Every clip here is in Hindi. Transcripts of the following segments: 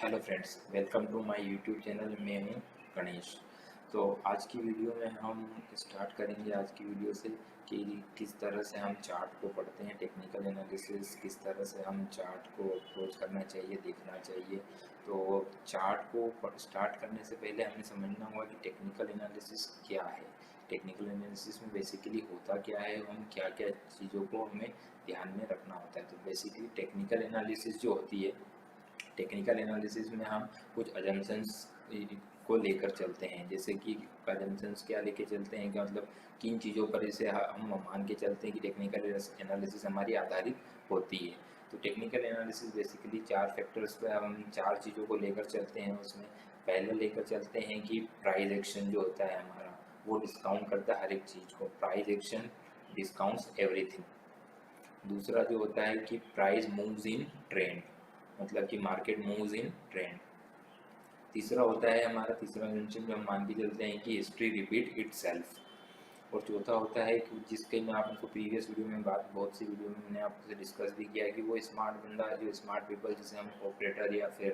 Hello friends, welcome to my YouTube channel. मैं हूं गणेश। तो आज की वीडियो में हम स्टार्ट करेंगे आज की वीडियो से कि किस तरह से हम चार्ट को पढ़ते हैं, टेक्निकल एनालिसिस किस तरह से हम चार्ट को अप्रोच करना चाहिए, देखना चाहिए। तो चार्ट को स्टार्ट करने से पहले हमें समझना होगा कि टेक्निकल एनालिसिस क्या है। टेक्निकल एनालिसिस में बेसिकली होता क्या है, हम क्या क्या चीज़ों को हमें ध्यान में रखना होता है। तो बेसिकली टेक्निकल एनालिसिस जो होती है, टेक्निकल एनालिसिस में हम कुछ अजम्पशंस को लेकर चलते हैं। जैसे कि अजम्पशंस क्या लेके चलते हैं, क्या मतलब किन चीज़ों पर इसे हम मान के चलते हैं कि टेक्निकल एनालिसिस हमारी आधारित होती है। तो टेक्निकल एनालिसिस बेसिकली चार फैक्टर्स पर हम चार चीज़ों को लेकर चलते हैं। उसमें पहले लेकर चलते हैं कि प्राइस एक्शन जो होता है हमारा, वो डिस्काउंट करता है हर एक चीज़ को। Price action discounts everything. दूसरा जो होता है कि प्राइस मूव्स इन ट्रेंड, मतलब कि मार्केट मूव्स इन ट्रेंड। तीसरा होता है हमारा, तीसरा मेंशन जो हम मान के चलते हैं कि हिस्ट्री रिपीट इटसेल्फ। और चौथा होता है कि जिसके मैं आपको प्रीवियस वीडियो में बहुत सी वीडियो में मैंने आपसे डिस्कस भी किया है कि वो स्मार्ट बंदा, जो स्मार्ट पीपल जिसे हम ऑपरेटर या फिर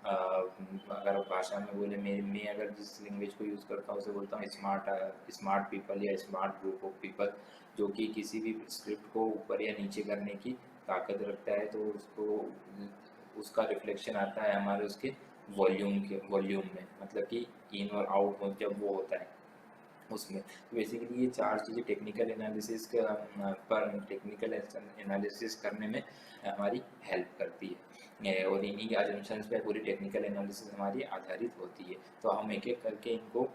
अगर भाषा में बोले, मैं अगर जिस लैंग्वेज को यूज़ करता हूँ उसे बोलता हूँ स्मार्ट पीपल या स्मार्ट ग्रुप ऑफ पीपल, जो कि किसी भी स्क्रिप्ट को ऊपर या नीचे करने की ताकत रखता है। तो उसको उसका रिफ्लेक्शन आता है हमारे उसके वॉल्यूम में, मतलब कि इन और आउट हो जब वो होता है उसमें। तो बेसिकली ये चार चीज़ें टेक्निकल एनालिसिस टेक्निकल एनालिसिस करने में हमारी हेल्प करती है। और इन्हीं के अजम्पशंस पे पूरी टेक्निकल एनालिसिस हमारी आधारित होती है। तो हम एक एक करके इनको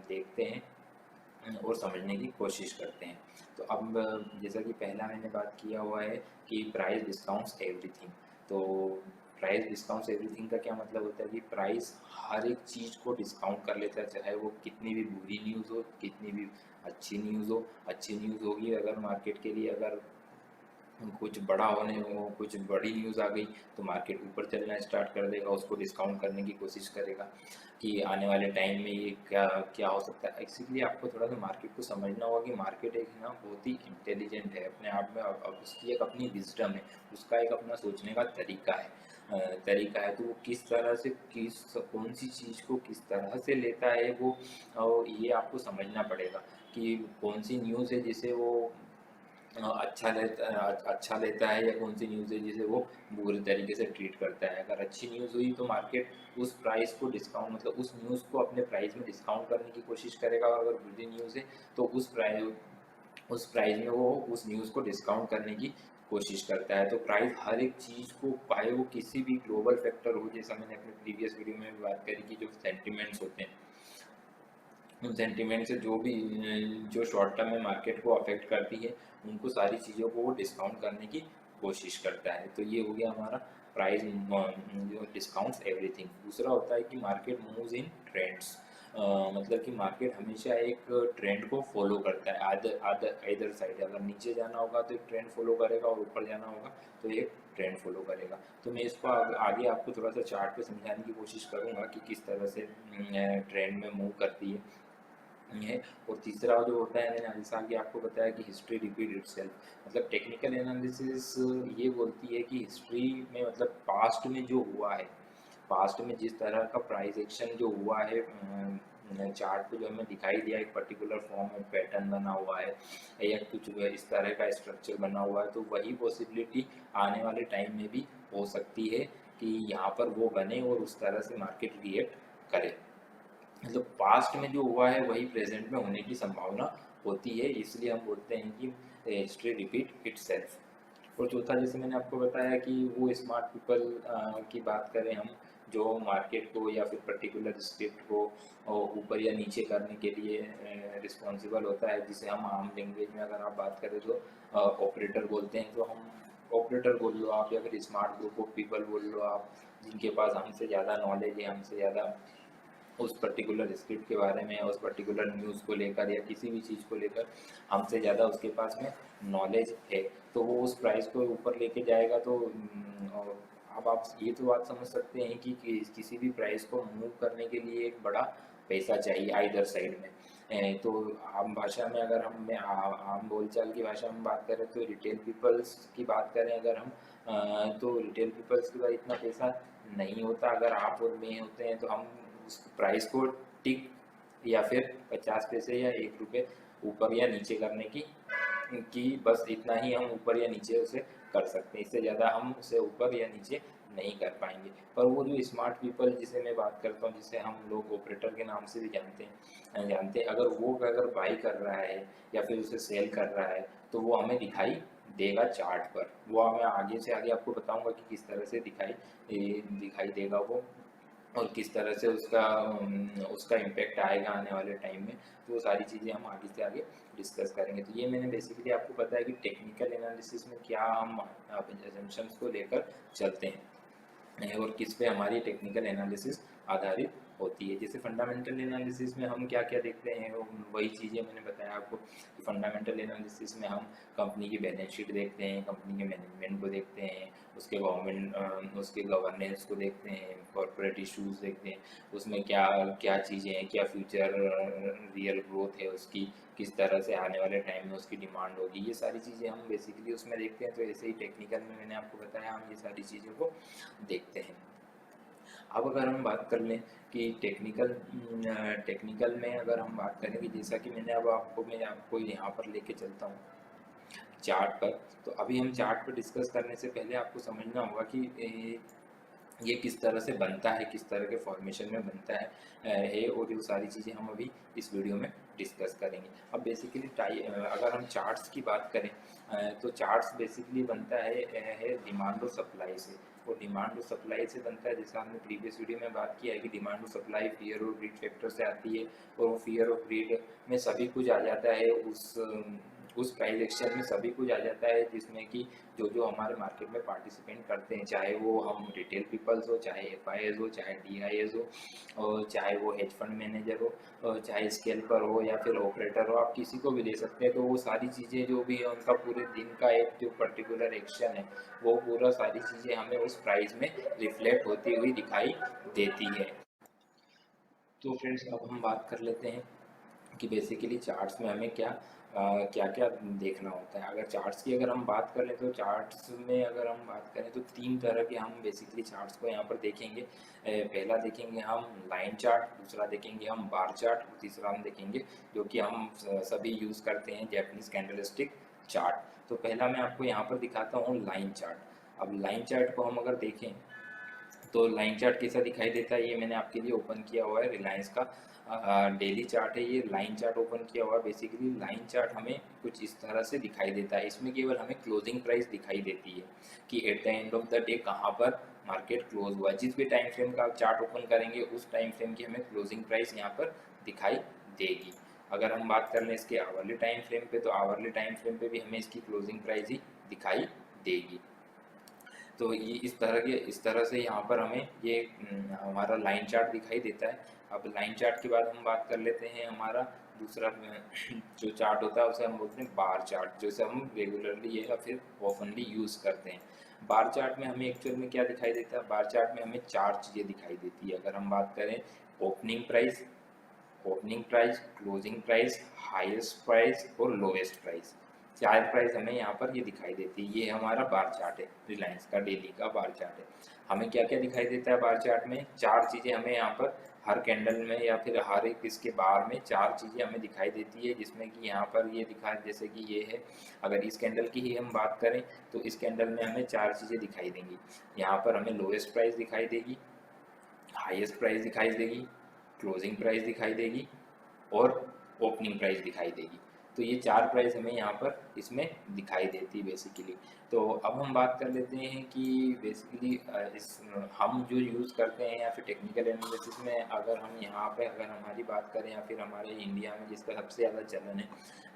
देखते हैं और समझने की कोशिश करते हैं। तो अब जैसा कि पहला मैंने बात किया हुआ है कि प्राइस डिस्काउंट्स एवरीथिंग। तो प्राइस डिस्काउंट्स एवरीथिंग का क्या मतलब होता है कि प्राइस हर एक चीज़ को डिस्काउंट कर लेता है, चाहे वो कितनी भी बुरी न्यूज़ हो, कितनी भी अच्छी न्यूज़ हो। अच्छी न्यूज़ होगी अगर मार्केट के लिए, अगर कुछ बड़ा होने हो, कुछ बड़ी न्यूज़ आ गई तो मार्केट ऊपर चलना स्टार्ट कर देगा, उसको डिस्काउंट करने की कोशिश करेगा कि आने वाले टाइम में ये क्या क्या हो सकता है। इसीलिए आपको थोड़ा सा मार्केट को समझना होगा कि मार्केट एक ना बहुत ही इंटेलिजेंट है अपने आप में। अब उसकी एक अपनी विजडम है, उसका एक अपना सोचने का तरीका है। तो वो किस तरह से कौन सी चीज़ को किस तरह से लेता है वो, और ये आपको समझना पड़ेगा कि कौन सी न्यूज़ है जिसे वो अच्छा लेता है, या कौन सी न्यूज़ है जिसे वो बुरे तरीके से ट्रीट करता है। अगर अच्छी न्यूज़ हुई तो मार्केट उस प्राइस को डिस्काउंट, मतलब उस न्यूज़ को अपने प्राइस में डिस्काउंट करने की कोशिश करेगा। और अगर बुरी न्यूज़ है तो उस प्राइस में वो उस न्यूज़ को डिस्काउंट करने की कोशिश करता है। तो प्राइस हर एक चीज़ को, चाहे वो किसी भी ग्लोबल फैक्टर हो, जैसा मैंने अपने प्रीवियस वीडियो में भी बात करी कि जो सेंटिमेंट्स होते हैं, उन सेंटीमेंट से जो शॉर्ट टर्म में मार्केट को अफेक्ट करती है, उनको सारी चीज़ों को वो डिस्काउंट करने की कोशिश करता है। तो ये हो गया हमारा प्राइस जो डिस्काउंट्स एवरीथिंग। दूसरा होता है कि मार्केट मूव्स इन ट्रेंड्स। मतलब कि मार्केट हमेशा एक ट्रेंड को फॉलो करता है। आदर साइड, अगर नीचे जाना होगा तो एक ट्रेंड फॉलो करेगा, और ऊपर जाना होगा तो एक ट्रेंड फॉलो करेगा। तो मैं इसको आगे आपको थोड़ा सा चार्ट पे समझाने की कोशिश करूँगा कि किस तरह से ट्रेंड में मूव करती है। और तीसरा जो होता है, मैंने जैसा कि आपको बताया कि हिस्ट्री रिपीट इटसेल्फ। मतलब टेक्निकल एनालिसिस ये बोलती है कि हिस्ट्री में, मतलब पास्ट में जो हुआ है, पास्ट में जिस तरह का प्राइस एक्शन जो हुआ है, चार्ट पे जो हमें दिखाई दिया, एक पर्टिकुलर फॉर्म में पैटर्न बना हुआ है या कुछ इस तरह का स्ट्रक्चर बना हुआ है, तो वही पॉसिबिलिटी आने वाले टाइम में भी हो सकती है कि यहाँ पर वो बने और उस तरह से मार्केट रिएक्ट करे। मतलब पास्ट में जो हुआ है वही प्रेजेंट में होने की संभावना होती है, इसलिए हम बोलते हैं कि हिस्ट्री रिपीट इटसेल्फ। और चौथा, जैसे मैंने आपको बताया कि वो स्मार्ट पीपल की बात करें हम, जो मार्केट को या फिर पर्टिकुलर स्क्रिप्ट को ऊपर या नीचे करने के लिए रिस्पॉन्सिबल होता है, जिसे हम आम लैंग्वेज में अगर आप बात करें तो ऑपरेटर बोलते हैं। तो हम ऑपरेटर बोल लो आप, या फिर स्मार्ट ग्रुप ऑफ पीपल बोल लो आप, जिनके पास हमसे ज़्यादा नॉलेज है, हमसे ज़्यादा उस पर्टिकुलर स्क्रिप्ट के बारे में, उस पर्टिकुलर न्यूज़ को लेकर या किसी भी चीज़ को लेकर हमसे ज़्यादा उसके पास में नॉलेज है, तो वो उस प्राइस को ऊपर लेके जाएगा। तो और अब आप ये तो बात समझ सकते हैं कि किसी भी प्राइस को मूव करने के लिए एक बड़ा पैसा चाहिए आइदर साइड में। तो आम भाषा में अगर हम आम बोलचाल की भाषा में बात करें तो रिटेल पीपल्स की बात करें अगर हम, तो रिटेल पीपल्स के पास इतना पैसा नहीं होता। अगर आप और मैं होते हैं तो हम उस प्राइस को टिक या फिर 50 पैसे या 1 रुपये ऊपर या नीचे करने की बस इतना ही हम ऊपर या नीचे उसे कर सकते हैं, इससे ज़्यादा हम उसे ऊपर या नीचे नहीं कर पाएंगे। पर वो जो स्मार्ट पीपल जिसे मैं बात करता हूँ, जिसे हम लोग ऑपरेटर के नाम से भी जानते हैं, अगर बाई कर रहा है या फिर उसे सेल कर रहा है तो वो हमें दिखाई देगा चार्ट पर। वो मैं आगे से आगे आपको बताऊंगा कि किस तरह से दिखाई देगा वो, और किस तरह से उसका इम्पैक्ट आएगा आने वाले टाइम में। तो वो सारी चीज़ें हम आगे से आगे डिस्कस करेंगे। तो ये मैंने बेसिकली आपको पता है कि टेक्निकल एनालिसिस में क्या हम एजम्पशंस को लेकर चलते हैं और किस पे हमारी टेक्निकल एनालिसिस आधारित होती है। जैसे फंडामेंटल एनालिसिस में हम क्या क्या देखते हैं, वही चीज़ें मैंने बताया आपको कि फंडामेंटल एनालिसिस में हम कंपनी की बैलेंस शीट देखते हैं, कंपनी के मैनेजमेंट को देखते हैं, उसके गवर्नेंस को देखते हैं, कॉर्पोरेट इश्यूज देखते हैं, उसमें क्या क्या चीज़ें हैं, क्या फ्यूचर रियल ग्रोथ है उसकी, किस तरह से आने वाले टाइम में उसकी डिमांड होगी, ये सारी चीज़ें हम बेसिकली उसमें देखते हैं। तो ऐसे ही टेक्निकल में मैंने आपको बताया हम ये सारी चीज़ों को देखते हैं। अब अगर हम बात कर लें कि टेक्निकल में अगर हम बात करें कि जैसा कि मैं आपको यहाँ पर लेके चलता हूँ चार्ट पर। तो अभी हम चार्ट पर डिस्कस करने से पहले आपको समझना होगा कि ये किस तरह से बनता है, किस तरह के फॉर्मेशन में बनता है और ये सारी चीज़ें हम अभी इस वीडियो में डिस्कस करेंगे। अब बेसिकली अगर हम चार्ट्स की बात करें तो चार्ट्स बेसिकली बनता है डिमांड और सप्लाई से। और डिमांड और सप्लाई से बनता है, जैसा हमने प्रीवियस वीडियो में बात किया है कि डिमांड और सप्लाई फियर और ग्रीड फैक्टर से आती है। और वो फियर और ग्रीड में सभी कुछ आ जाता है, उस प्राइस एक्शन में सभी कुछ आ जाता है, जिसमें कि जो जो हमारे मार्केट में पार्टिसिपेंट करते हैं, चाहे वो हम रिटेल पीपल्स हो, चाहे एफआईएस हो, चाहे डीआईएस हो, और चाहे वो हेज फंड मैनेजर हो, और चाहे स्केल्पर हो या फिर ऑपरेटर हो, आप किसी को भी ले सकते हैं। तो वो सारी चीज़ें जो भी है उनका पूरे दिन का एक जो पर्टिकुलर एक्शन है, वो पूरा सारी चीज़ें हमें उस प्राइस में रिफ्लेक्ट होती हुई दिखाई देती है। तो फ्रेंड्स अब हम बात कर लेते हैं कि बेसिकली चार्ट्स में हमें क्या क्या देखना होता है। अगर हम बात कर लें तो चार्ट्स में अगर हम बात करें तो 3 तरह के हम बेसिकली चार्ट्स को यहाँ पर देखेंगे। पहला देखेंगे हम लाइन चार्ट, दूसरा देखेंगे हम बार चार्ट, और तीसरा हम देखेंगे जो कि हम सभी यूज़ करते हैं, जैपनीज कैंडलस्टिक चार्ट। तो पहला मैं आपको यहाँ पर दिखाता हूँ लाइन चार्ट। अब लाइन चार्ट को हम अगर देखें तो लाइन चार्ट कैसा दिखाई देता है, ये मैंने आपके लिए ओपन किया हुआ है, रिलायंस का डेली चार्ट है ये। लाइन चार्ट ओपन किया हुआ है। बेसिकली लाइन चार्ट हमें कुछ इस तरह से दिखाई देता है। इसमें केवल हमें क्लोजिंग प्राइस दिखाई देती है कि at the end of the day कहाँ पर मार्केट क्लोज हुआ। जिस भी टाइम फ्रेम का आप चार्ट ओपन करेंगे उस टाइम फ्रेम की हमें क्लोजिंग प्राइस यहाँ पर दिखाई देगी। अगर हम बात कर लें इसके आवरली टाइम फ्रेम पे, तो आवरली टाइम फ्रेम पे भी हमें इसकी क्लोजिंग प्राइस ही दिखाई देगी। तो ये इस तरह से यहाँ पर हमें ये हमारा लाइन चार्ट दिखाई देता है। अब लाइन चार्ट के बाद हम बात कर लेते हैं हमारा दूसरा जो चार्ट होता है उसे हम बोलते हैं बार चार्ट, जैसे हम रेगुलरली या फिर ऑफनली यूज़ करते हैं। बार चार्ट में हमें एक्चुअल में क्या दिखाई देता है, बार चार्ट में हमें 4 चीज़ें दिखाई देती है। अगर हम बात करें opening price, closing price, highest price और लोवेस्ट प्राइस, 4 प्राइस हमें यहाँ पर ये दिखाई देती है। ये हमारा बार चार्ट है, रिलायंस का डेली का बार चार्ट है। हमें क्या क्या दिखाई देता है बार चार्ट में, 4 चीज़ें हमें यहाँ पर हर कैंडल में या फिर हर एक इसके बार में 4 चीज़ें हमें दिखाई देती है, जिसमें कि यहाँ पर ये दिखा, जैसे कि ये है, अगर इस कैंडल की ही हम बात करें तो इस कैंडल में हमें 4 चीज़ें दिखाई देंगी। यहाँ पर हमें लोएस्ट प्राइस दिखाई देगी, हाईएस्ट प्राइस दिखाई देगी, क्लोजिंग प्राइस दिखाई देगी और ओपनिंग प्राइस दिखाई देगी। तो ये 4 प्राइस हमें यहाँ पर इसमें दिखाई देती है बेसिकली। तो अब हम बात कर लेते हैं कि बेसिकली हम जो यूज़ करते हैं या फिर टेक्निकल एनालिसिस में, अगर हम यहाँ पे अगर हमारी बात करें या फिर हमारे इंडिया में जिसका सबसे ज़्यादा चलन है,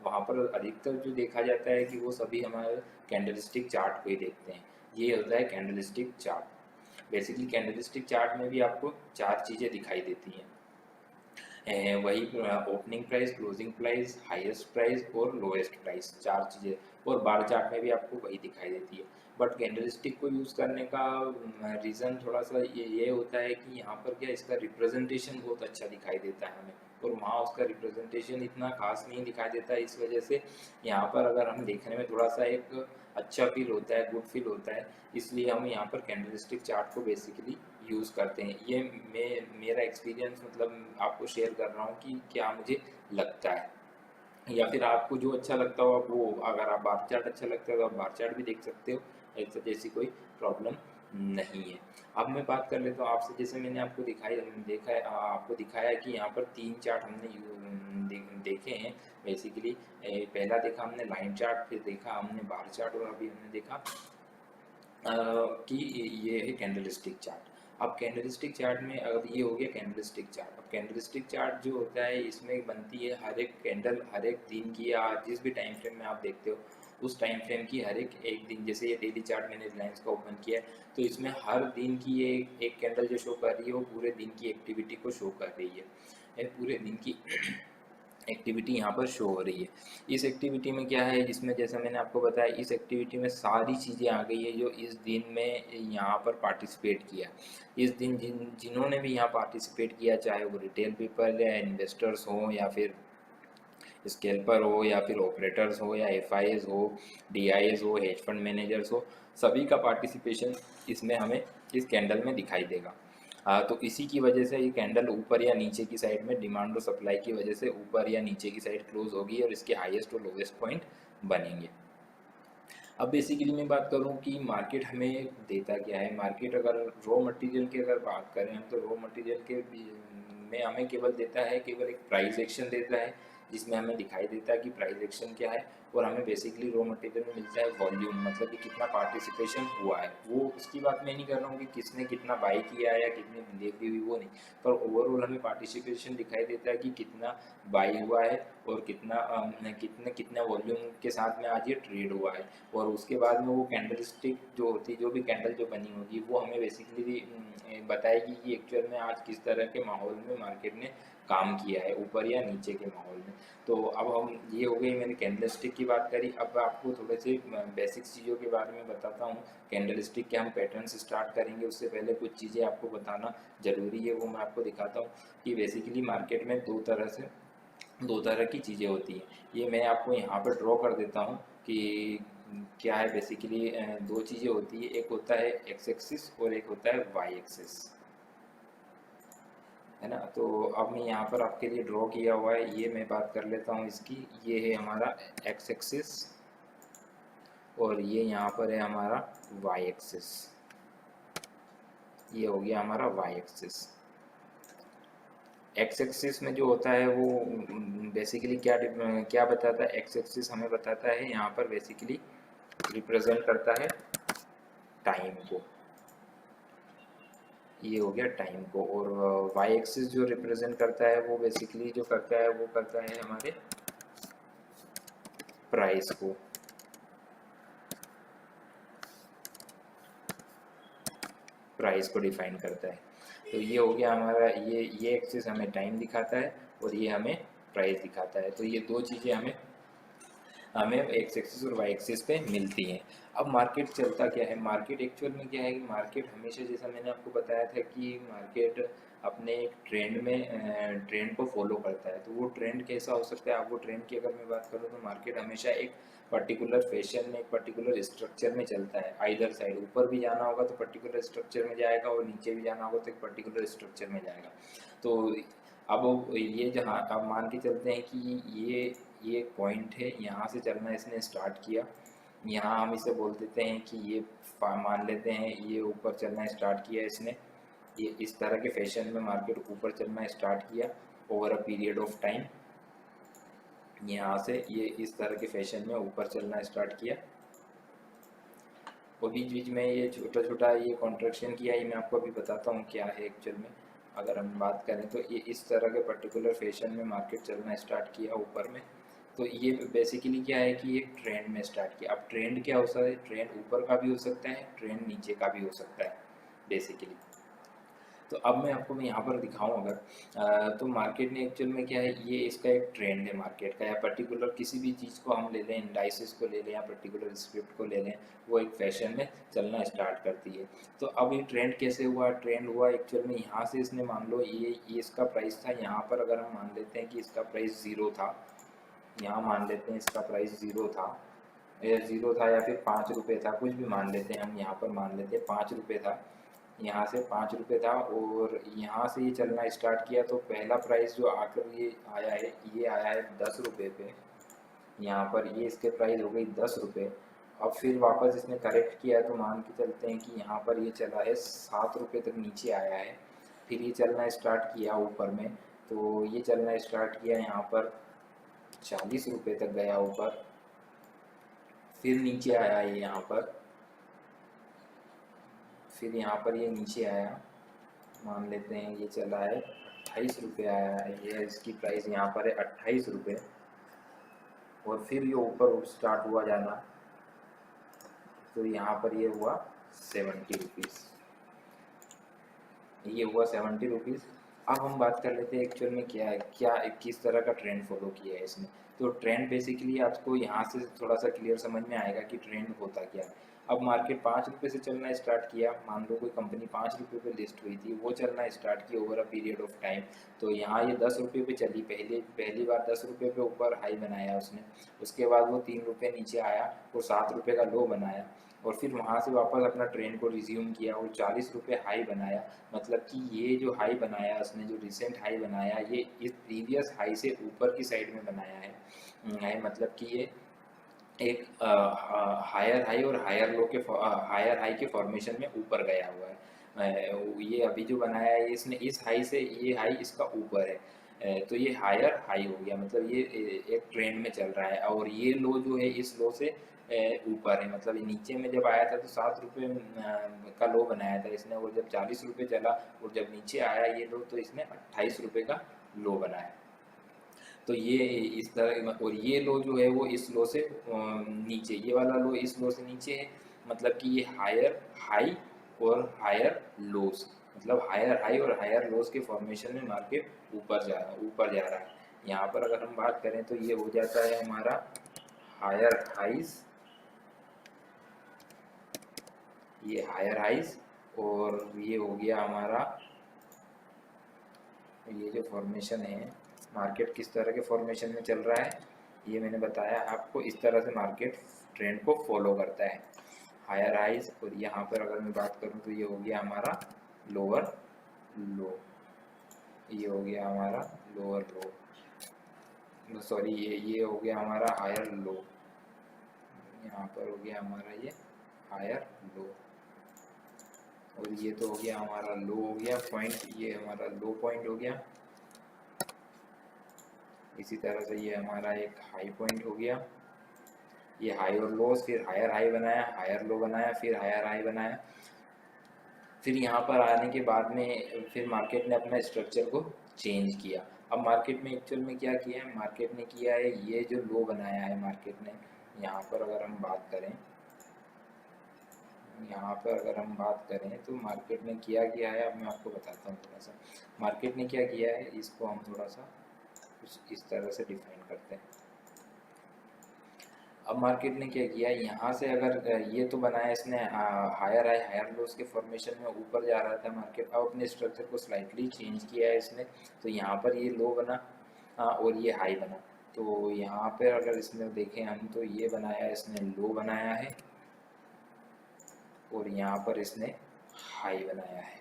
वहाँ पर अधिकतर जो देखा जाता है कि वो सभी हमारे कैंडलस्टिक चार्ट को ही देखते हैं। ये होता है candlestick chart. Basically candlestick chart में भी आपको 4 चीज़ें दिखाई देती हैं, वही opening price, closing price, highest price और लोएस्ट प्राइस, 4 चीज़ें। और बार चार्ट में भी आपको वही दिखाई देती है। बट कैंडलस्टिक को यूज़ करने का रीज़न थोड़ा सा ये होता है कि यहाँ पर क्या इसका रिप्रेजेंटेशन बहुत अच्छा दिखाई देता है हमें, और वहाँ उसका रिप्रेजेंटेशन इतना खास नहीं दिखाई देता है। इस वजह से यहाँ पर अगर हम देखने में थोड़ा सा एक अच्छा फील होता है, गुड फील होता है, इसलिए हम यहाँ पर कैंडलस्टिक चार्ट को बेसिकली यूज़ करते हैं। ये मेरा एक्सपीरियंस मतलब आपको शेयर कर रहा हूँ कि क्या मुझे लगता है, या फिर आपको जो अच्छा लगता हो आप वो, अगर आप बार चार्ट अच्छा लगता है तो आप बार चार्ट भी देख सकते हो, ऐसा जैसी कोई प्रॉब्लम नहीं है। अब मैं बात कर लेता हूँ आपसे, जैसे मैंने आपको देखा है, आपको दिखाया कि यहाँ पर 3 चार्ट हमने देखे हैं बेसिकली। पहला देखा हमने लाइन चार्ट, फिर देखा हमने बार चार्ट, और अभी हमने देखा कि ये है कैंडलस्टिक चार्ट। अब कैंडलस्टिक चार्ट में, अब ये हो गया कैंडलस्टिक चार्ट। अब कैंडलस्टिक चार्ट जो होता है इसमें बनती है हर एक कैंडल हर एक दिन की, या जिस भी टाइम फ्रेम में आप देखते हो उस टाइम फ्रेम की हर एक दिन। जैसे ये डेली चार्ट मैंने रिलायंस का ओपन किया है, तो इसमें हर दिन की ये एक कैंडल जो शो कर रही है वो पूरे दिन की एक्टिविटी को शो कर रही है। ये पूरे दिन की एक्टिविटी यहाँ पर शो हो रही है। इस एक्टिविटी में क्या है, इसमें जैसा मैंने आपको बताया, इस एक्टिविटी में सारी चीज़ें आ गई है जो इस दिन में यहाँ पर पार्टिसिपेट किया। इस दिन जिन्होंने भी यहाँ पार्टिसिपेट किया, चाहे वो रिटेल पीपल या इन्वेस्टर्स हो, या फिर स्केल्पर हो, या फिर ऑपरेटर्स हो, या एफआईएस हो, डीआईएस हो, हेज फंड मैनेजर्स हो, सभी का पार्टिसिपेशन इसमें हमें इस कैंडल में दिखाई देगा। तो इसी की वजह से ये कैंडल ऊपर या नीचे की साइड में डिमांड और सप्लाई की वजह से ऊपर या नीचे की साइड क्लोज होगी, और इसके हाईएस्ट और लोवेस्ट पॉइंट बनेंगे। अब बेसिकली मैं बात करूं कि मार्केट हमें देता क्या है। मार्केट अगर रॉ मटेरियल की अगर बात करें हम, तो रॉ मटेरियल के में हमें केवल देता है, केवल एक प्राइस एक्शन देता है, जिसमें हमें दिखाई देता है कि प्राइस एक्शन क्या है। और हमें बेसिकली रॉ मटेरियल में मिलता है वॉल्यूम, मतलब कि कितना पार्टिसिपेशन हुआ है। वो उसकी बात मैं नहीं कर रहा हूँ कि किसने कितना बाई किया है या कितनी डिलीवरी हुई, वो नहीं, पर ओवरऑल हमें पार्टिसिपेशन दिखाई देता है कि कितना बाई हुआ है, और कितने कितने वॉल्यूम के साथ में आज ये ट्रेड हुआ है। और उसके बाद में वो कैंडल स्टिक जो होती है, जो भी कैंडल जो बनी होगी, वो हमें बेसिकली बताएगी कि एक्चुअल में आज किस तरह के माहौल में मार्केट ने काम किया है, ऊपर या नीचे के माहौल में। तो अब हम, ये हो गई मैंने कैंडल स्टिक की बात करी। अब आपको थोड़े से बेसिक चीज़ों के बारे में बताता हूँ। कैंडल स्टिक के हम पैटर्न से स्टार्ट करेंगे, उससे पहले कुछ चीज़ें आपको बताना ज़रूरी है, वो मैं आपको दिखाता हूँ कि बेसिकली मार्केट में दो तरह की चीज़ें होती हैं। ये मैं आपको यहाँ पर ड्रॉ कर देता हूँ कि क्या है। बेसिकली दो चीज़ें होती है, एक होता है एक्स एक्सिस और एक होता है वाई एक्सिस, है ना। तो अब मैं यहाँ पर आपके लिए ड्रॉ किया हुआ है, ये मैं बात कर लेता हूँ इसकी। ये है हमारा एक्स एक्सिस, और ये यहाँ पर है हमारा वाई एक्सिस। ये हो गया हमारा वाई एक्सिस। एक्स एक्सिस में जो होता है वो बेसिकली क्या बताता है। एक्स एक्सिस हमें बताता है यहाँ पर बेसिकली रिप्रेजेंट करता है टाइम को, ये हो गया टाइम को। और वाई एक्सिस जो रिप्रेजेंट करता है वो बेसिकली जो करता है वो करता है हमारे प्राइस को। प्राइस को डिफाइन करता है। तो ये हो गया हमारा, ये एक्सिस हमें टाइम दिखाता है, और ये हमें प्राइस दिखाता है। तो ये दो चीज़ें हमें एक्स एक्सिस और वाई एक्सिस पे मिलती हैं। अब मार्केट चलता क्या है, मार्केट एक्चुअल में क्या है कि मार्केट हमेशा, जैसा मैंने आपको बताया था कि मार्केट अपने एक ट्रेंड को फॉलो करता है। तो वो ट्रेंड कैसा हो सकता है, अब वो ट्रेंड की अगर मैं बात करूँ तो मार्केट हमेशा एक पर्टिकुलर फैशन में, एक पर्टिकुलर स्ट्रक्चर में चलता है। आइदर साइड ऊपर भी जाना होगा तो पर्टिकुलर स्ट्रक्चर में जाएगा, और नीचे भी जाना होगा तो एक पर्टिकुलर स्ट्रक्चर में जाएगा। तो अब ये जहाँ अब मान के चलते हैं कि ये एक पॉइंट है, यहाँ से चलना इसने स्टार्ट किया। यहाँ हम इसे बोल देते हैं कि ये मान लेते हैं ये ऊपर चलना स्टार्ट किया इसने। ये इस तरह के फैशन में मार्केट ऊपर चलना स्टार्ट किया over a period of time. यहाँ से ये इस तरह के फैशन में ऊपर चलना स्टार्ट किया, और बीच बीच में ये छोटा छोटा ये कॉन्ट्रैक्शन किया। ये मैं आपको अभी बताता हूँ क्या है एक्चुअल में। अगर हम बात करें तो ये इस तरह के पर्टिकुलर फैशन में मार्केट चलना स्टार्ट किया ऊपर में। तो ये बेसिकली क्या है कि एक ट्रेंड में स्टार्ट किया। अब ट्रेंड क्या हो सकता है, ट्रेंड ऊपर का भी हो सकता है, ट्रेंड नीचे का भी हो सकता है बेसिकली। तो अब मैं आपको यहाँ पर दिखाऊं अगर तो मार्केट ने एक्चुअल में क्या है, ये इसका एक ट्रेंड है मार्केट का, या पर्टिकुलर किसी भी चीज़ को हम ले लें, इंडाइसिस को ले लें या पर्टिकुलर स्क्रिप्ट को ले लें, वो एक फैशन में चलना स्टार्ट करती है। तो अब ये ट्रेंड कैसे हुआ, ट्रेंड हुआ एक्चुअल में यहाँ से, इसने मान लो ये इसका प्राइस था, यहाँ पर अगर हम मान लेते हैं कि इसका प्राइस ज़ीरो था, यहाँ मान लेते हैं इसका प्राइस ज़ीरो था, या फिर 5 रुपये था, कुछ भी मान लेते हैं हम, यहाँ पर मान लेते हैं 5 रुपये था, यहाँ से 5 रुपये था, और यहाँ से ये चलना स्टार्ट किया तो पहला प्राइस जो आकर ये आया है, ये आया है 10 रुपये पे, यहाँ पर ये इसके प्राइस हो गई 10 रुपये। अब फिर वापस इसने करेक्ट किया तो मान के चलते हैं कि यहाँ पर ये चला है 7 रुपये तक नीचे आया है, फिर ये चलना स्टार्ट किया ऊपर में, तो ये चलना स्टार्ट किया यहाँ पर 40 रुपये तक गया ऊपर, फिर नीचे आया ये यहाँ पर, फिर यहाँ पर ये नीचे आया, मान लेते हैं ये चला है 28 रुपये आया है, ये इसकी प्राइस यहाँ पर है 28 रुपये, और फिर ये ऊपर स्टार्ट हुआ जाना, तो यहाँ पर ये हुआ 70 रुपीज़, ये हुआ 70 रुपीज़। अब हम बात कर लेते हैं एक्चुअल में क्या है, क्या किस तरह का ट्रेंड फॉलो किया है इसने। तो ट्रेंड बेसिकली आपको यहाँ से थोड़ा सा क्लियर समझ में आएगा कि ट्रेंड होता क्या है। अब मार्केट 5 रुपये से चलना स्टार्ट किया, मान लो कोई कंपनी 5 रुपये पे लिस्ट हुई थी, वो चलना स्टार्ट की over a period of time, तो यहाँ ये 10 रुपये पे चली, पहली बार 10 रुपये पे ऊपर हाई बनाया उसने, उसके बाद वो 3 रुपये नीचे आया और 7 रुपये का लो बनाया, और फिर वहाँ से वापस अपना ट्रेंड को रिज्यूम किया और 40 रुपये हाई बनाया। मतलब कि ये जो हाई बनाया उसने, जो रिसेंट हाई बनाया, ये इस प्रीवियस हाई से ऊपर की साइड में बनाया है, मतलब कि ये एक हायर हाई और हायर लो के हायर हाई के फॉर्मेशन में ऊपर गया हुआ है। ये अभी जो बनाया है इसने, इस हाई से ये हाई इसका ऊपर है, तो ये हायर हाई हो गया, मतलब ये एक ट्रेंड में चल रहा है, और ये लो जो है इस लो से ऊपर है, मतलब ये नीचे में जब आया था तो 7 रुपये का लो बनाया था इसने, और जब 40 रुपये चला और जब नीचे आया ये लो तो इसने 28 रुपये का लो बनाया। तो ये इस तरह, और ये लो जो है वो इस लो से नीचे, ये वाला लो इस लो से नीचे है, मतलब कि ये हायर हाई और हायर लोस, मतलब हायर हाई और हायर लोस के फॉर्मेशन में मार्केट ऊपर जा रहा है। यहाँ पर अगर हम बात करें तो ये हो जाता है हमारा हायर हाइज, ये हायर हाइज, और ये हो गया हमारा, ये जो फॉर्मेशन है मार्केट किस तरह के फॉर्मेशन में चल रहा है ये मैंने बताया आपको, इस तरह से मार्केट ट्रेंड को फॉलो करता है, हायर हाइज, और यहाँ पर अगर मैं बात करूँ तो ये हो गया हमारा लोअर लो, ये हो गया हमारा लोअर लो, सॉरी ये हो गया हमारा हायर लो, यहाँ पर हो गया हमारा ये हायर लो, और ये तो हो गया हमारा लो हो गया पॉइंट, ये हमारा लो पॉइंट हो गया। इसी तरह से ये हमारा एक हाई पॉइंट हो गया, ये हाई और लो, फिर हायर हाई बनाया, हायर लो बनाया, फिर हायर हाई बनाया, फिर यहाँ पर आने के बाद में फिर मार्केट ने अपना स्ट्रक्चर को चेंज किया। अब मार्केट में एक्चुअल में क्या किया है, मार्केट ने किया है ये जो लो बनाया है मार्केट ने, यहाँ पर अगर हम बात करें, यहाँ पर अगर हम बात करें तो मार्केट ने किया है, अब मैं आपको बताता हूँ थोड़ा सा मार्केट ने क्या किया है, इसको हम थोड़ा सा कुछ इस तरह से डिफाइन करते हैं। अब मार्केट ने क्या किया, यहाँ से अगर ये तो बनाया इसने हायर हाई हायर लोस के फॉर्मेशन में ऊपर जा रहा था मार्केट, अब अपने स्ट्रक्चर को स्लाइटली चेंज किया है इसने, तो यहाँ पर ये लो बना और ये हाई बना। तो यहाँ पर अगर इसमें देखें हम तो ये बनाया इसने लो बनाया है, और यहाँ पर इसने हाई बनाया है।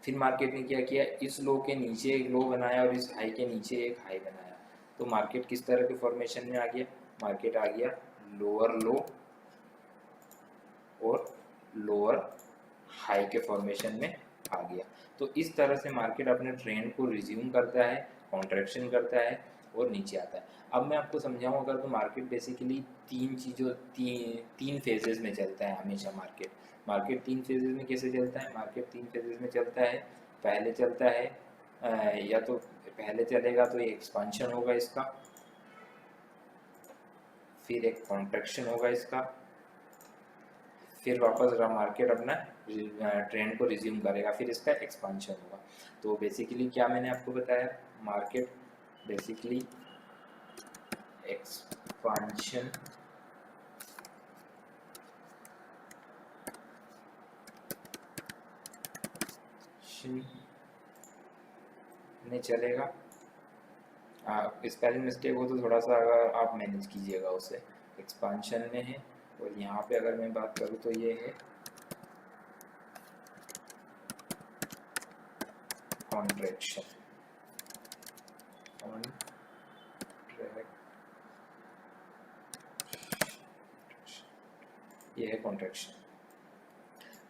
फिर मार्केट ने क्या किया, इस लो के नीचे एक लो बनाया और इस हाई के नीचे एक हाई बनाया। तो मार्केट किस तरह के फॉर्मेशन में आ गया, मार्केट आ गया लोअर लो और लोअर हाई के फॉर्मेशन में आ गया। तो इस तरह से मार्केट अपने ट्रेंड को रिज्यूम करता है, कॉन्ट्रैक्शन करता है और नीचे आता है। अब मैं आपको समझाऊं अगर, तो मार्केट बेसिकली तीन फेजेस में चलता है हमेशा। मार्केट 3 फेजेस में कैसे चलता है, मार्केट 3 फेजेस में चलता है। पहले चलता है या तो पहले चलेगा तो ये एक्सपांशन होगा इसका, फिर एक कॉन्ट्रैक्शन होगा इसका, फिर वापस मार्केट अपना ट्रेंड को रिज्यूम करेगा, फिर इसका एक्सपांशन होगा। तो बेसिकली क्या मैंने आपको बताया, मार्केट बेसिकली एक्सपांशन में चलेगा। स्पेलिंग मिस्टेक हो तो थोड़ा सा अगर आप मैनेज कीजिएगा उसे। एक्सपांशन में है, और यहाँ पे अगर मैं बात करूँ तो ये है कॉन्ट्रैक्शन। ये है कॉन्ट्रैक्शन,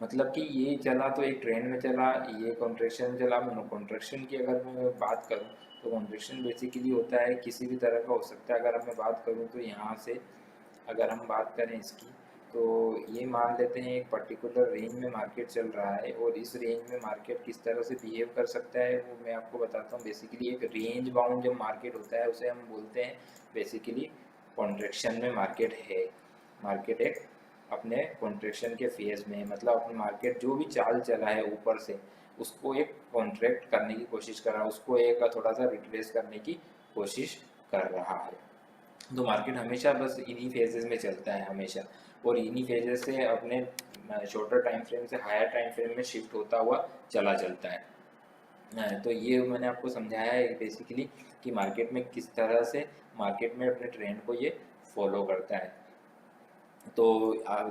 मतलब कि ये चला तो एक ट्रेंड में चला, ये कॉन्ट्रैक्शन में चला। कॉन्ट्रैक्शन की अगर मैं बात करूँ तो कॉन्ट्रैक्शन बेसिकली होता है किसी भी तरह का हो सकता है। अगर मैं बात करूँ तो यहाँ से अगर हम बात करें इसकी, तो ये मान लेते हैं एक पर्टिकुलर रेंज में मार्केट चल रहा है, और इस रेंज में मार्केट किस तरह से बिहेव कर सकता है वो मैं आपको बताता हूँ। बेसिकली एक रेंज बाउंड जब मार्केट होता है उसे हम बोलते हैं बेसिकली कॉन्ट्रैक्शन में मार्केट है। मार्केट एक अपने कॉन्ट्रैक्शन के फेज में, मतलब अपने मार्केट जो भी चाल चला है ऊपर से उसको एक कॉन्ट्रैक्ट करने की कोशिश कर रहा है, उसको एक थोड़ा सा रिट्रेस करने की कोशिश कर रहा है। तो मार्केट हमेशा बस इन्हीं फेजेस में चलता है हमेशा, और इन्हीं फेजेस से अपने शॉर्टर टाइम फ्रेम से हायर टाइम फ्रेम में शिफ्ट होता हुआ चला चलता है। तो ये मैंने आपको समझाया है बेसिकली कि मार्केट में किस तरह से मार्केट में अपने ट्रेंड को ये फॉलो करता है। तो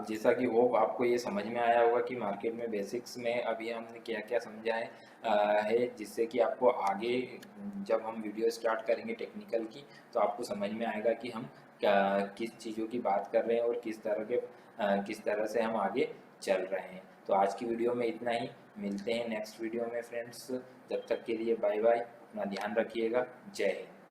जैसा कि होप आपको ये समझ में आया होगा कि मार्केट में बेसिक्स में अभी हमने क्या क्या समझा है जिससे कि आपको आगे जब हम वीडियो स्टार्ट करेंगे टेक्निकल की तो आपको समझ में आएगा कि हम क्या किस चीज़ों की बात कर रहे हैं और किस तरह से हम आगे चल रहे हैं। तो आज की वीडियो में इतना ही, मिलते हैं नेक्स्ट वीडियो में फ्रेंड्स। जब तक के लिए बाय बाय, अपना ध्यान रखिएगा। जय हिंद।